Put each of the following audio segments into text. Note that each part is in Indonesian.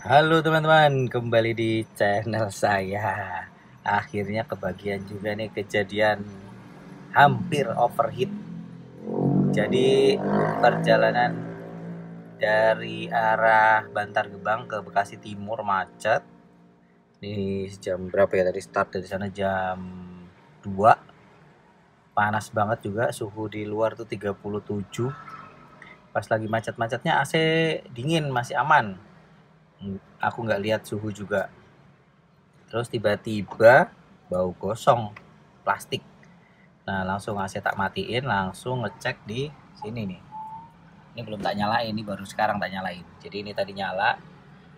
Halo teman-teman, kembali di channel saya. Akhirnya kebagian juga nih kejadian hampir overheat. Jadi perjalanan dari arah Bantar Gebang ke Bekasi Timur macet. Ini jam berapa ya, tadi start dari sana jam 2. Panas banget juga, suhu di luar tuh 37. Pas lagi macet-macetnya AC dingin, masih aman. Aku nggak lihat suhu juga. Terus tiba-tiba bau gosong plastik. Nah, langsung AC tak matiin, langsung ngecek di sini nih. Ini belum tak nyalain, ini baru sekarang tak nyalain. Jadi ini tadi nyala,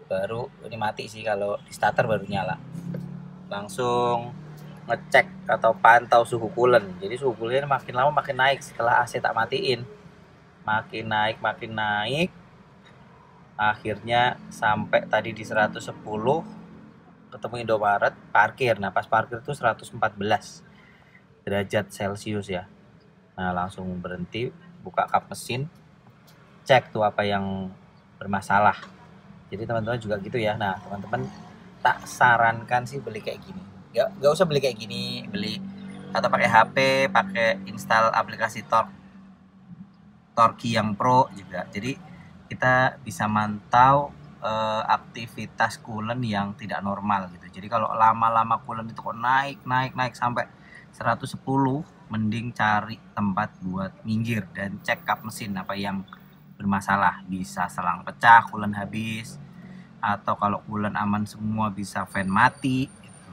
baru ini mati sih, kalau di starter baru nyala. Langsung ngecek atau pantau suhu coolant. Jadi suhu coolant makin lama makin naik setelah AC tak matiin. Makin naik, makin naik. Akhirnya sampai tadi di 110, ketemu Indomaret, parkir. Nah, pas parkir tuh 114 derajat Celcius ya. Nah, langsung berhenti, buka kap mesin, cek tuh apa yang bermasalah. Jadi teman-teman juga gitu ya. Nah, teman-teman tak sarankan sih beli kayak gini. Gak usah beli kayak gini, beli atau pakai HP, pakai install aplikasi Torki yang Pro juga. Jadi kita bisa mantau aktivitas coolant yang tidak normal gitu. Jadi kalau lama-lama coolant itu kok naik sampai 110, mending cari tempat buat minggir dan cek kap mesin apa yang bermasalah. Bisa selang pecah, coolant habis, atau kalau coolant aman semua bisa fan mati gitu.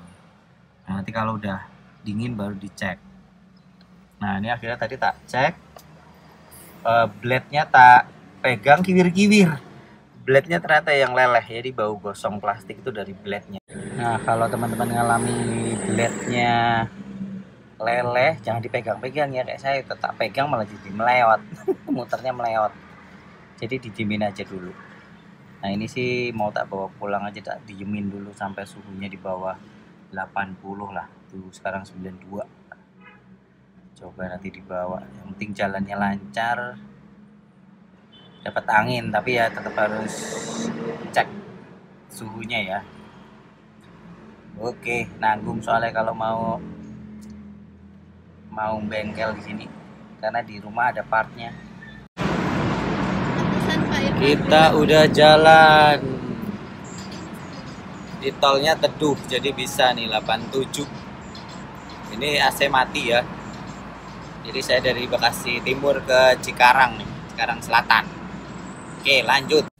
Nah, nanti kalau udah dingin baru dicek. Nah, ini akhirnya tadi tak cek, blade-nya tak pegang, kiwir-kiwir. Blade-nya ternyata yang leleh, jadi bau gosong plastik itu dari blade-nya. Nah, kalau teman-teman ngalami blade-nya leleh, jangan dipegang-pegang ya, kayak saya tetap pegang malah jadi melewat. Muternya melewat. Jadi didiemin aja dulu. Nah, ini sih mau tak bawa pulang aja, tak diemin dulu sampai suhunya di bawah 80 lah. Tuh sekarang 92. Coba nanti dibawa. Yang penting jalannya lancar, dapat angin, tapi ya tetap harus cek suhunya ya. Oke, nanggung soalnya kalau mau bengkel di sini, karena di rumah ada partnya. Kita udah jalan di tolnya teduh, jadi bisa nih 87. Ini AC mati ya. Jadi saya dari Bekasi Timur ke Cikarang nih, Cikarang Selatan. Oke, lanjut.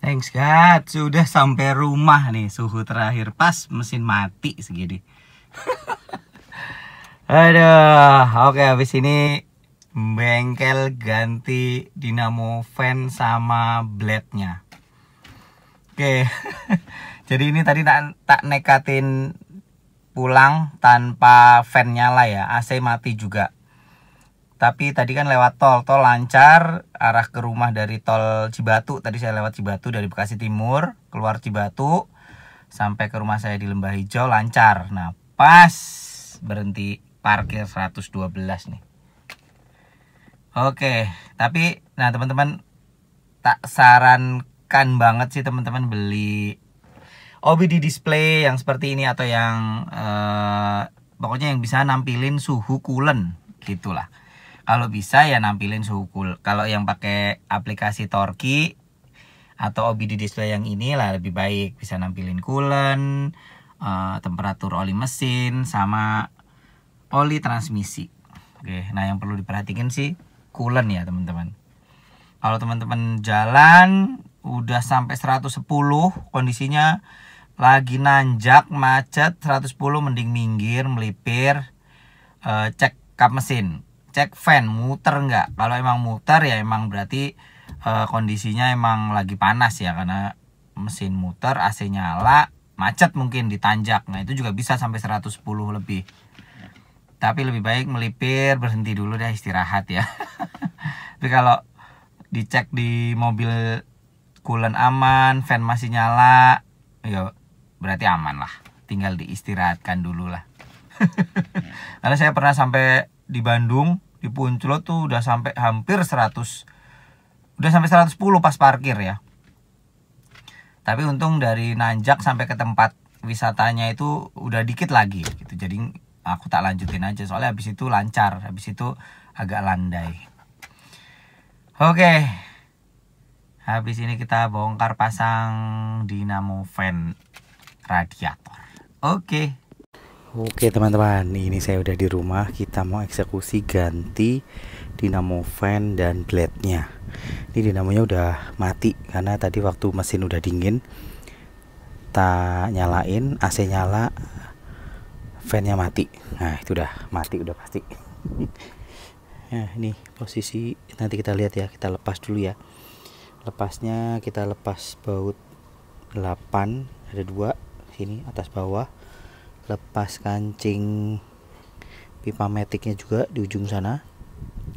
Thanks God, sudah sampai rumah nih. Suhu terakhir pas mesin mati segini. Aduh, oke, habis ini bengkel ganti dinamo fan sama blade-nya. Oke. Jadi ini tadi tak nekatin pulang tanpa fan nyala ya, AC mati juga. Tapi tadi kan lewat tol lancar, arah ke rumah dari tol Cibatu. Tadi saya lewat Cibatu dari Bekasi Timur, keluar Cibatu sampai ke rumah saya di Lembah Hijau lancar. Nah, pas berhenti parkir 112 nih. Oke, tapi nah teman-teman, tak sarankan banget sih teman-teman beli OBD display yang seperti ini atau yang pokoknya yang bisa nampilin suhu coolant gitulah. Kalau bisa ya nampilin suhu coolant. Kalau yang pakai aplikasi Torki atau OBD display yang ini lah lebih baik, bisa nampilin coolant, temperatur oli mesin sama oli transmisi. Oke, nah yang perlu diperhatikan sih coolant ya teman-teman. Kalau teman-teman jalan udah sampai 110, kondisinya lagi nanjak, macet 110, mending minggir, melipir, cek kap mesin, cek fan, muter nggak. Kalau emang muter ya emang berarti kondisinya emang lagi panas ya, karena mesin muter, AC nyala, macet mungkin ditanjak. Nah itu juga bisa sampai 110 lebih. Tapi lebih baik melipir, berhenti dulu deh, istirahat ya. Tapi kalau dicek di mobil coolant aman, fan masih nyala, ya berarti aman lah. Tinggal diistirahatkan dulu lah. Karena saya pernah sampai di Bandung, di Punclo tuh udah sampai hampir 100. Udah sampai 110 pas parkir ya. Tapi untung dari nanjak sampai ke tempat wisatanya itu udah dikit lagi gitu. Jadi aku tak lanjutin aja soalnya habis itu lancar, habis itu agak landai. Oke. Habis ini kita bongkar pasang dinamo fan radiator. Oke. Oke teman-teman, ini saya udah di rumah. Kita mau eksekusi ganti dinamo fan dan blade-nya. Ini dinamonya udah mati karena tadi waktu mesin udah dingin, tak nyalain, AC nyala, fan-nya mati. Nah itu udah mati, udah pasti. Nah ini posisi, nanti kita lihat ya, kita lepas dulu ya. Lepasnya kita lepas baut 8, ada 2 sini atas bawah. Lepas kancing pipa metiknya juga di ujung sana,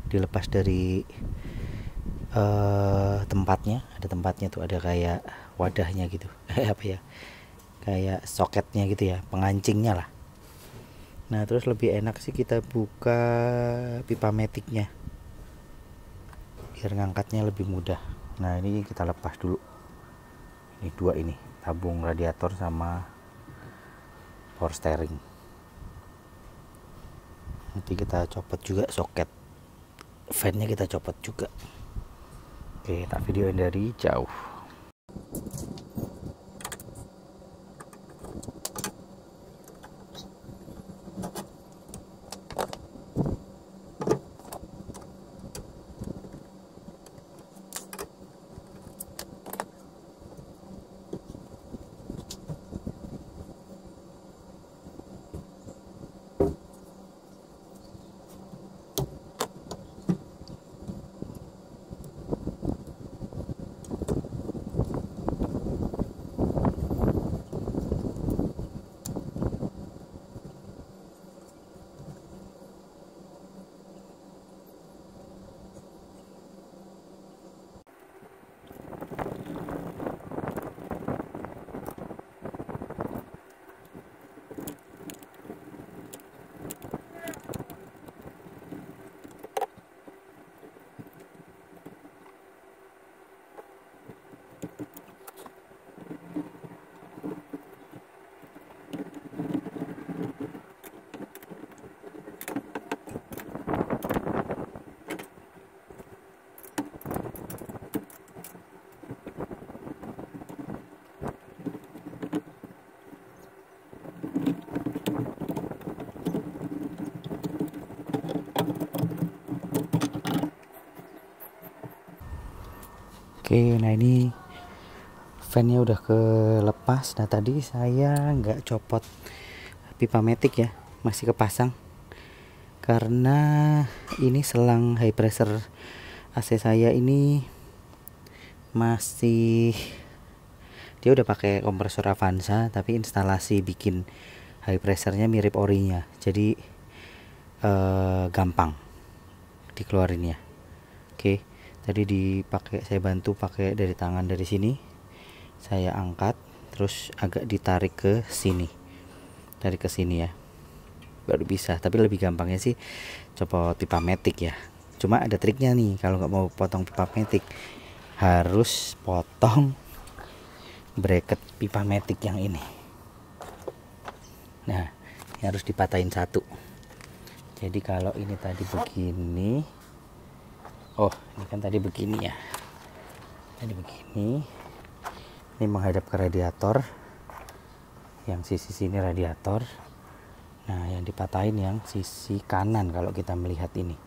dilepas dari tempatnya, ada tempatnya tuh, ada kayak wadahnya gitu. Apa ya, kayak soketnya gitu ya, pengancingnya lah. Nah terus lebih enak sih kita buka pipa metiknya biar ngangkatnya lebih mudah. Nah ini kita lepas dulu, ini 2 ini tabung radiator sama power steering. Nanti kita copot juga soket fan-nya, kita copot juga. Oke, tak videoin dari jauh. Oke, nah ini fan-nya udah kelepas. Nah tadi saya nggak copot pipa metik ya, masih kepasang karena ini selang high pressure AC saya ini masih, dia udah pakai kompresor Avanza tapi instalasi bikin high pressure-nya mirip orinya, jadi gampang dikeluarin ya. Oke, tadi dipakai, saya bantu pakai dari tangan, dari sini saya angkat terus agak ditarik ke sini, tarik ke sini ya, baru bisa. Tapi lebih gampangnya sih copot pipa metik ya. Cuma ada triknya nih, kalau nggak mau potong pipa metik harus potong bracket pipa metik yang ini. Nah ini harus dipatahin satu. Jadi kalau ini tadi begini, oh ini kan tadi begini ya, tadi begini, ini menghadap ke radiator, yang sisi sini radiator. Nah yang dipatahin yang sisi kanan kalau kita melihat ini,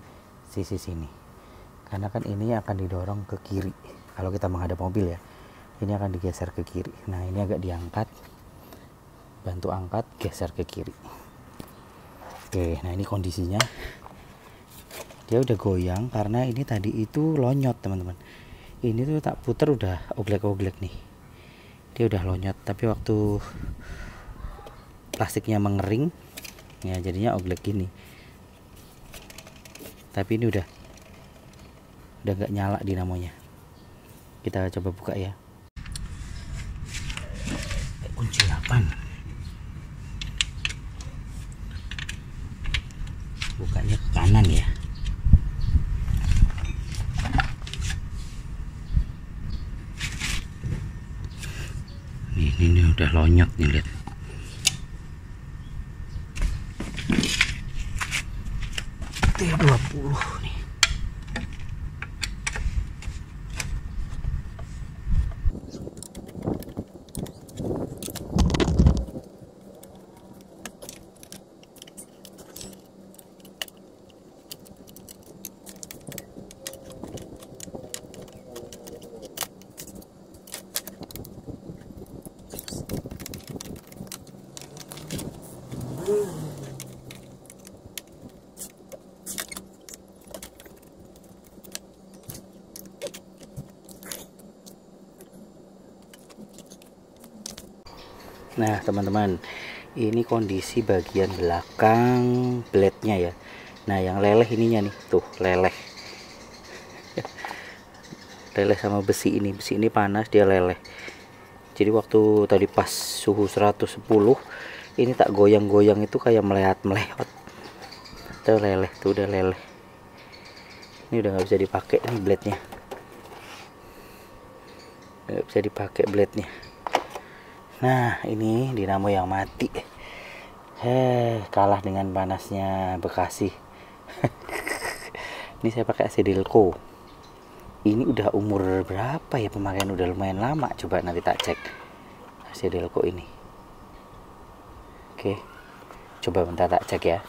sisi sini, karena kan ini akan didorong ke kiri kalau kita menghadap mobil ya, ini akan digeser ke kiri. Nah ini agak diangkat, bantu angkat, geser ke kiri. Oke, nah ini kondisinya, dia udah goyang karena ini tadi itu lonyot teman-teman. Ini tuh tak puter udah oglek-oglek nih, dia udah lonyot. Tapi waktu plastiknya mengering ya jadinya oglek gini. Tapi ini udah nggak nyala dinamonya. Kita coba buka ya. Kunci 8, bukanya ke kanan ya. udah lonyot nih, lihat. T20 nih. Nah teman-teman, ini kondisi bagian belakang blade-nya ya. Nah yang leleh ininya nih, tuh leleh. Leleh sama besi ini panas, dia leleh. Jadi waktu tadi pas suhu 110, ini tak goyang-goyang itu kayak meleot-meleot. Tuh leleh, tuh udah leleh. Ini udah nggak bisa dipakai nih blade-nya. Nggak bisa dipakai blade-nya. Nah ini dinamo yang mati. Kalah dengan panasnya Bekasi. Ini saya pakai AC Delco. Ini udah umur berapa ya pemakaian, udah lumayan lama. Coba nanti tak cek AC Delco ini. Oke, coba bentar tak cek ya.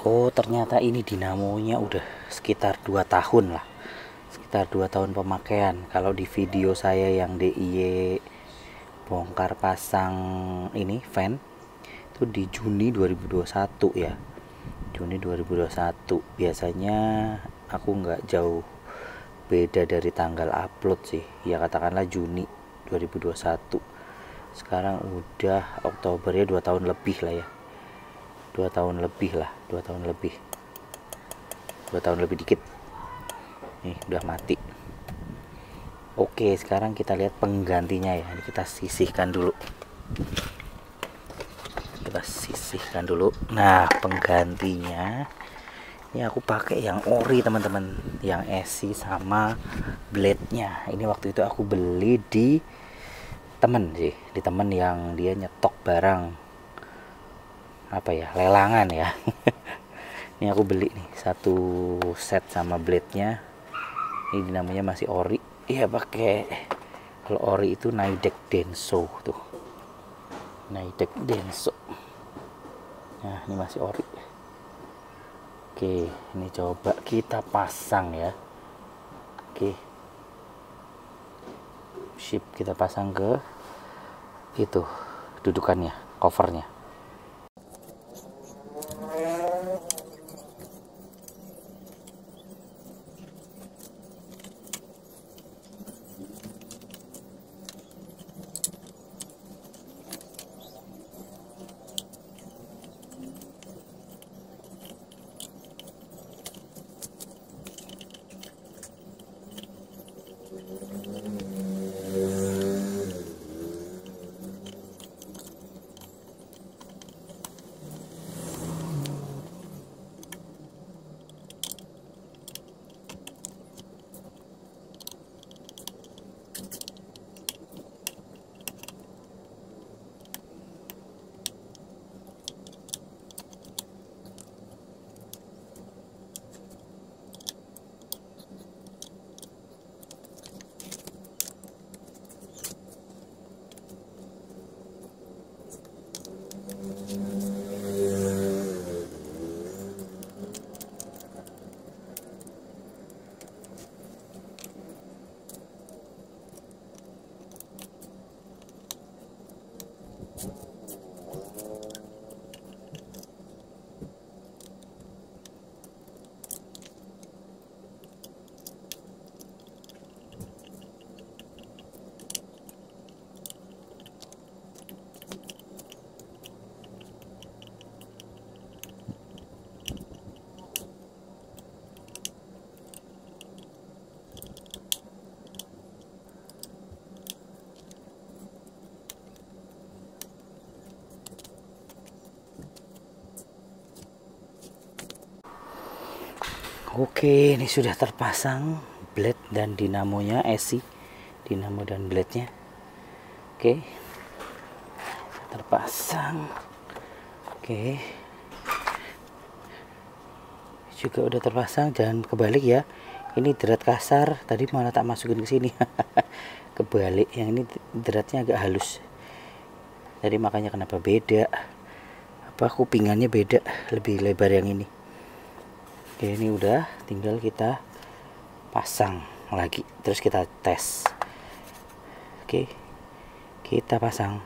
Oh ternyata ini dinamonya udah sekitar 2 tahun lah. Sekitar 2 tahun pemakaian. Kalau di video saya yang DIY bongkar pasang ini fan itu di Juni 2021 ya. Juni 2021. Biasanya aku nggak jauh beda dari tanggal upload sih ya, katakanlah Juni 2021. Sekarang udah Oktober ya, 2 tahun lebih lah ya, 2 tahun lebih lah, 2 tahun lebih, 2 tahun lebih dikit nih udah mati. Oke sekarang kita lihat penggantinya ya. Ini kita sisihkan dulu, kita sisihkan dulu. Nah penggantinya ini aku pakai yang ori teman-teman, yang esi sama blade-nya. Ini waktu itu aku beli di temen sih, di temen yang dia nyetok barang apa ya, lelangan ya. Ini aku beli nih satu set sama blade-nya. Ini namanya masih ori. Iya pakai, kalau ori itu Nidec Denso tuh, Nidec Denso. Nah ini masih ori. Oke, ini coba kita pasang ya. Oke, sip, kita pasang ke itu dudukannya, covernya. Oke, ini sudah terpasang blade dan dinamonya, esi dinamo dan blade-nya. Oke, terpasang. Oke, juga udah terpasang. Jangan kebalik ya, ini drat kasar, tadi malah tak masukin ke sini. Kebalik, yang ini dratnya agak halus, jadi makanya kenapa beda, apa kupingannya beda, lebih lebar yang ini. Oke, ini udah, tinggal kita pasang lagi, terus kita tes. Oke, kita pasang.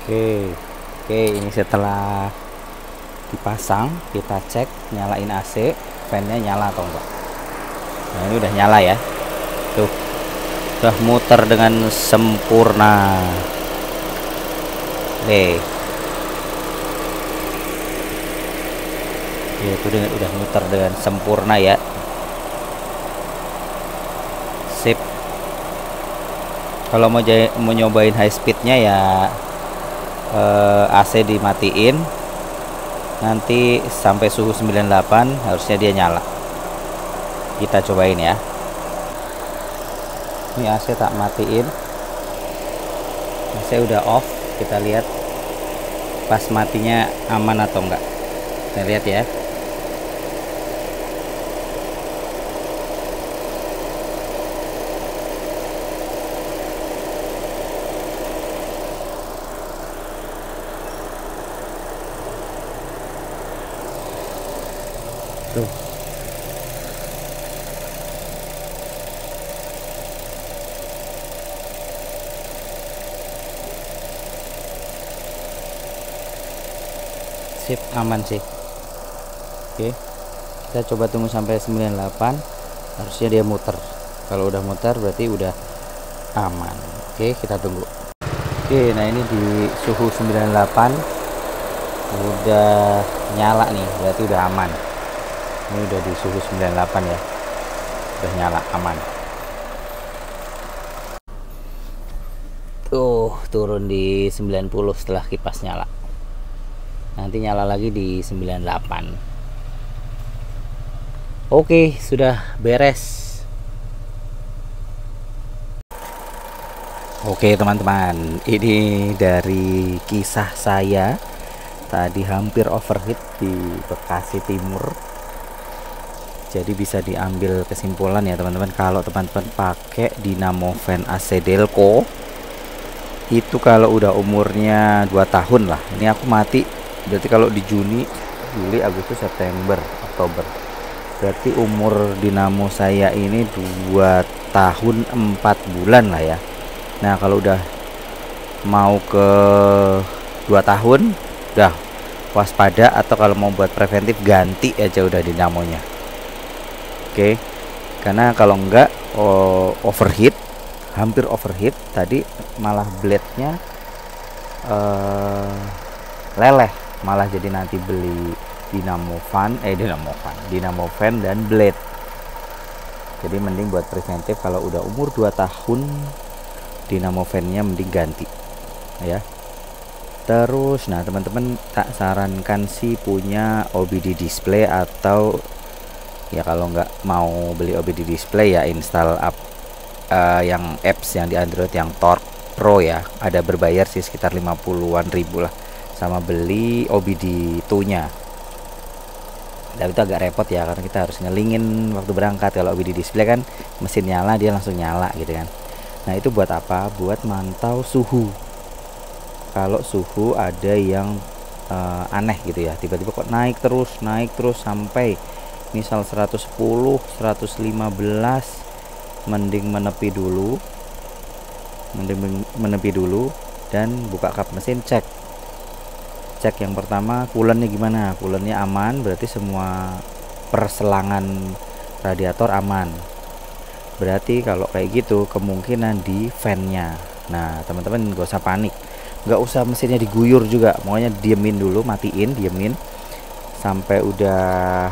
Oke, ini setelah dipasang, kita cek, nyalain AC, fan-nya nyala atau enggak. Nah, ini udah nyala ya. Tuh, udah muter dengan sempurna. Oke, itu udah muter dengan sempurna ya. Sip. Kalau mau nyobain high speednya ya, AC dimatiin, nanti sampai suhu 98 harusnya dia nyala. Kita cobain ya. Ini AC tak matiin, AC udah off. Kita lihat pas matinya aman atau enggak. Kita lihat ya. Tuh. Sip, aman sih. Oke, kita coba tunggu sampai 98, harusnya dia muter. Kalau udah muter berarti udah aman. Oke, kita tunggu. Oke, nah ini di suhu 98 udah nyala nih, berarti udah aman. Ini udah di suhu 98 ya, udah nyala, aman. Tuh, turun di 90 setelah kipas nyala. Nanti nyala lagi di 98. Oke, sudah beres. Oke teman-teman, ini dari kisah saya tadi hampir overheat di Bekasi Timur. Jadi bisa diambil kesimpulan ya teman-teman, kalau teman-teman pakai Dynamo Fan AC Delco itu kalau udah umurnya 2 tahun lah. Ini aku mati berarti kalau di Juni, Juli, Agustus, September, Oktober, berarti umur dinamo saya ini 2 tahun 4 bulan lah ya. Nah kalau udah mau ke 2 tahun, udah waspada, atau kalau mau buat preventif ganti aja udah dinamonya. Oke, karena kalau enggak overheat, hampir overheat tadi, malah blade-nya leleh, malah jadi nanti beli dinamo fan dan blade. Jadi mending buat preventif kalau udah umur 2 tahun dinamo fan-nya mending ganti ya. Terus nah teman-teman, tak sarankan sih punya OBD display, atau ya kalau nggak mau beli OBD display ya install yang apps yang di Android yang Torque Pro ya, ada berbayar sih sekitar 50-an ribu lah, sama beli OBD 2 nya. Dan itu agak repot ya, karena kita harus ngelingin waktu berangkat. Kalau OBD display kan mesin nyala dia langsung nyala gitu kan. Nah itu buat apa? Buat mantau suhu. Kalau suhu ada yang aneh gitu ya, tiba-tiba kok naik terus sampai misal 110, 115, mending menepi dulu dan buka kap mesin, cek yang pertama coolant-nya gimana. Coolant-nya aman, berarti semua perselangan radiator aman. Berarti kalau kayak gitu kemungkinan di fan-nya. Nah teman-teman gak usah panik, nggak usah mesinnya diguyur juga, pokoknya diemin dulu, diemin sampai udah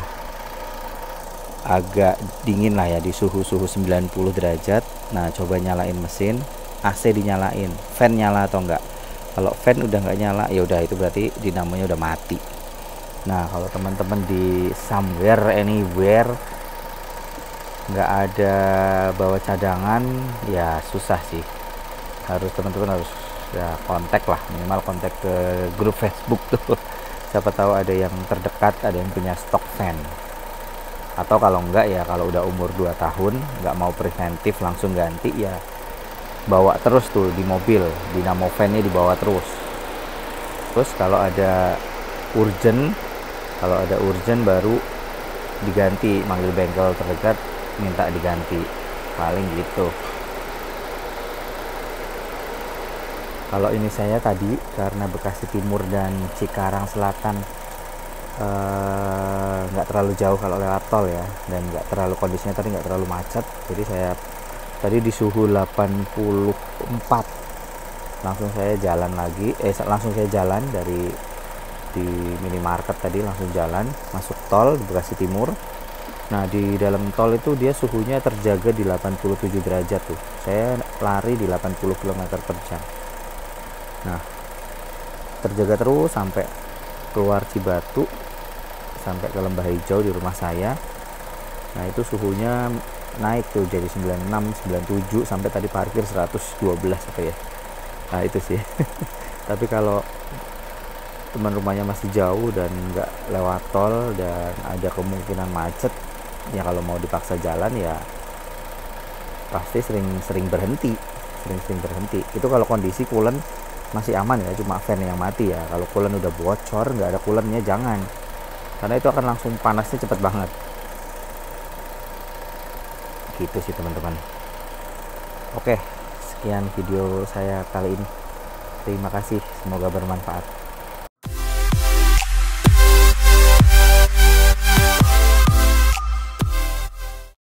agak dingin lah ya, di suhu 90 derajat. Nah coba nyalain mesin, AC dinyalain, fan nyala atau enggak. Kalau fan udah nggak nyala ya udah, itu berarti dinamonya udah mati. Nah kalau teman-teman di somewhere anywhere nggak ada bawa cadangan ya susah sih, teman-teman harus ya kontak lah, minimal kontak ke grup Facebook tuh siapa tahu ada yang terdekat, ada yang punya stok fan. Atau kalau enggak ya, kalau udah umur 2 tahun nggak mau preventif langsung ganti ya, bawa terus tuh di mobil, dinamo fan-nya dibawa terus. Terus kalau ada urgent baru diganti, manggil bengkel terdekat minta diganti, paling gitu. Kalau ini saya tadi karena Bekasi Timur dan Cikarang Selatan nggak terlalu jauh kalau lewat tol ya, dan nggak terlalu, kondisinya tadi nggak terlalu macet, jadi saya tadi di suhu 84 langsung saya jalan dari di minimarket tadi, langsung jalan masuk tol di Bekasi Timur. Nah di dalam tol itu dia suhunya terjaga di 87 derajat tuh, saya lari di 80 km per jam. Nah terjaga terus sampai keluar Cibatu, sampai ke Lembah Hijau di rumah saya. Nah itu suhunya naik tuh jadi 96, 97, sampai tadi parkir 112 apa ya. Nah itu sih tapi kalau teman rumahnya masih jauh dan nggak lewat tol dan ada kemungkinan macet ya, kalau mau dipaksa jalan ya pasti sering berhenti. Itu kalau kondisi coolant masih aman ya, cuma fan yang mati ya. Kalau coolant udah bocor, nggak ada coolantnya, jangan, karena itu akan langsung panasnya cepet banget. Gitu sih teman-teman. Oke, sekian video saya kali ini. Terima kasih, semoga bermanfaat.